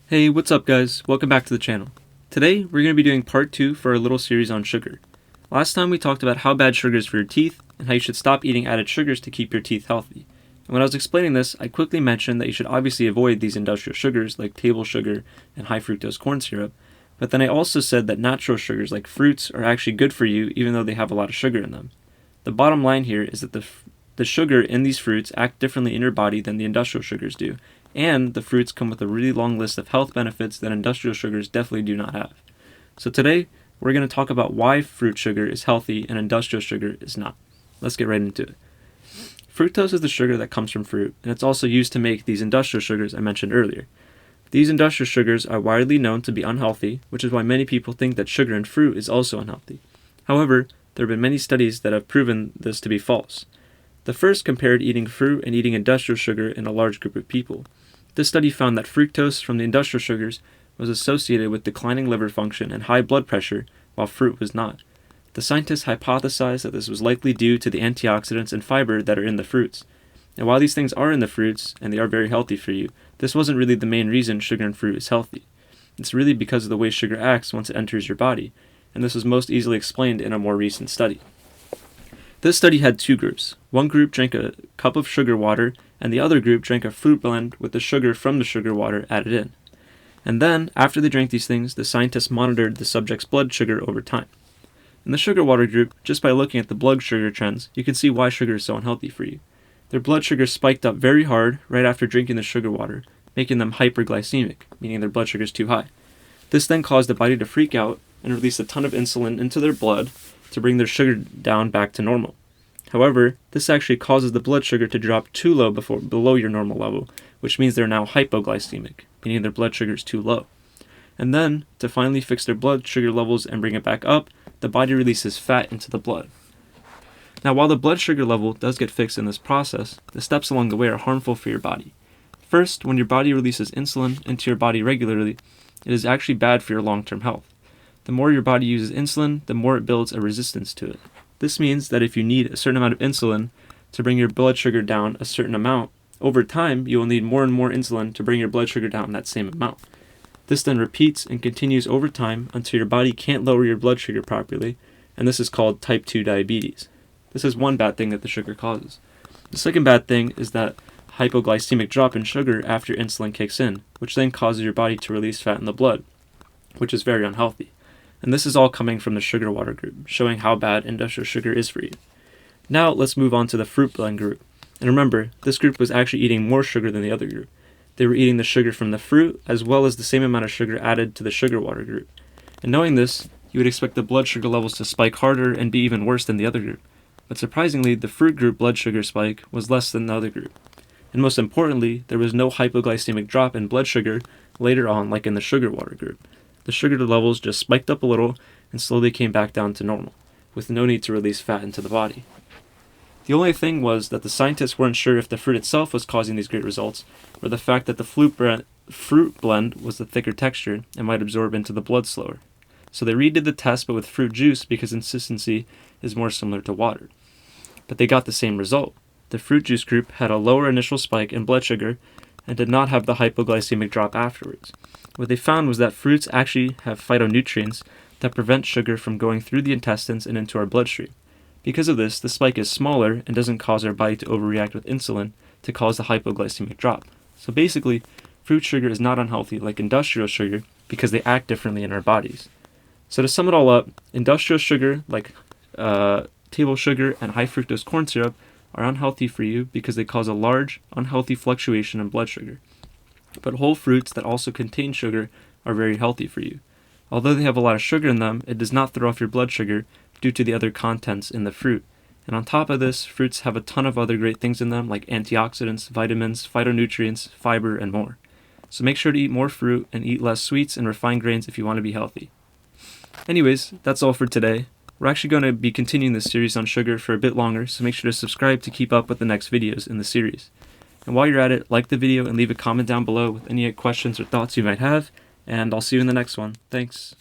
Hey, what's up guys? Welcome back to the channel. Today, we're going to be doing part 2 for our little series on sugar. Last time we talked about how bad sugar is for your teeth, and how you should stop eating added sugars to keep your teeth healthy. And when I was explaining this, I quickly mentioned that you should obviously avoid these industrial sugars like table sugar and high fructose corn syrup, but then I also said that natural sugars like fruits are actually good for you even though they have a lot of sugar in them. The bottom line here is that the sugar in these fruits act differently in your body than the industrial sugars do, and the fruits come with a really long list of health benefits that industrial sugars definitely do not have. So today, we're going to talk about why fruit sugar is healthy and industrial sugar is not. Let's get right into it. Fructose is the sugar that comes from fruit, and it's also used to make these industrial sugars I mentioned earlier. These industrial sugars are widely known to be unhealthy, which is why many people think that sugar in fruit is also unhealthy. However, there have been many studies that have proven this to be false. The first compared eating fruit and eating industrial sugar in a large group of people. This study found that fructose from the industrial sugars was associated with declining liver function and high blood pressure, while fruit was not. The scientists hypothesized that this was likely due to the antioxidants and fiber that are in the fruits. And while these things are in the fruits, and they are very healthy for you, this wasn't really the main reason sugar in fruit is healthy. It's really because of the way sugar acts once it enters your body, and this was most easily explained in a more recent study. This study had two groups. One group drank a cup of sugar water, and the other group drank a fruit blend with the sugar from the sugar water added in. And then, after they drank these things, the scientists monitored the subject's blood sugar over time. In the sugar water group, just by looking at the blood sugar trends, you can see why sugar is so unhealthy for you. Their blood sugar spiked up very hard right after drinking the sugar water, making them hyperglycemic, meaning their blood sugar is too high. This then caused the body to freak out and release a ton of insulin into their blood to bring their sugar down back to normal. However, this actually causes the blood sugar to drop too low below your normal level, which means they're now hypoglycemic, meaning their blood sugar is too low. And then, to finally fix their blood sugar levels and bring it back up, the body releases fat into the blood. Now, while the blood sugar level does get fixed in this process, the steps along the way are harmful for your body. First, when your body releases insulin into your body regularly, it is actually bad for your long-term health. The more your body uses insulin, the more it builds a resistance to it. This means that if you need a certain amount of insulin to bring your blood sugar down a certain amount, over time you will need more and more insulin to bring your blood sugar down that same amount. This then repeats and continues over time until your body can't lower your blood sugar properly, and this is called type 2 diabetes. This is one bad thing that the sugar causes. The second bad thing is that hypoglycemic drop in sugar after insulin kicks in, which then causes your body to release fat in the blood, which is very unhealthy. And this is all coming from the sugar water group, showing how bad industrial sugar is for you. Now let's move on to the fruit blend group. And remember, this group was actually eating more sugar than the other group. They were eating the sugar from the fruit as well as the same amount of sugar added to the sugar water group. And knowing this, you would expect the blood sugar levels to spike harder and be even worse than the other group. But surprisingly, the fruit group blood sugar spike was less than the other group. And most importantly, there was no hypoglycemic drop in blood sugar later on like in the sugar water group. The sugar levels just spiked up a little and slowly came back down to normal, with no need to release fat into the body. The only thing was that the scientists weren't sure if the fruit itself was causing these great results, or the fact that the fruit blend was the thicker texture and might absorb into the blood slower. So they redid the test but with fruit juice because consistency is more similar to water. But they got the same result. The fruit juice group had a lower initial spike in blood sugar and did not have the hypoglycemic drop afterwards. What they found was that fruits actually have phytonutrients that prevent sugar from going through the intestines and into our bloodstream. Because of this, the spike is smaller and doesn't cause our body to overreact with insulin to cause the hypoglycemic drop. So basically, fruit sugar is not unhealthy like industrial sugar because they act differently in our bodies. So to sum it all up, industrial sugar like table sugar and high fructose corn syrup are unhealthy for you because they cause a large, unhealthy fluctuation in blood sugar. But whole fruits that also contain sugar are very healthy for you. Although they have a lot of sugar in them, it does not throw off your blood sugar due to the other contents in the fruit. And on top of this, fruits have a ton of other great things in them like antioxidants, vitamins, phytonutrients, fiber, and more. So make sure to eat more fruit and eat less sweets and refined grains if you want to be healthy. Anyways, that's all for today. We're actually going to be continuing this series on sugar for a bit longer, so make sure to subscribe to keep up with the next videos in the series. And while you're at it, like the video and leave a comment down below with any questions or thoughts you might have, and I'll see you in the next one. Thanks.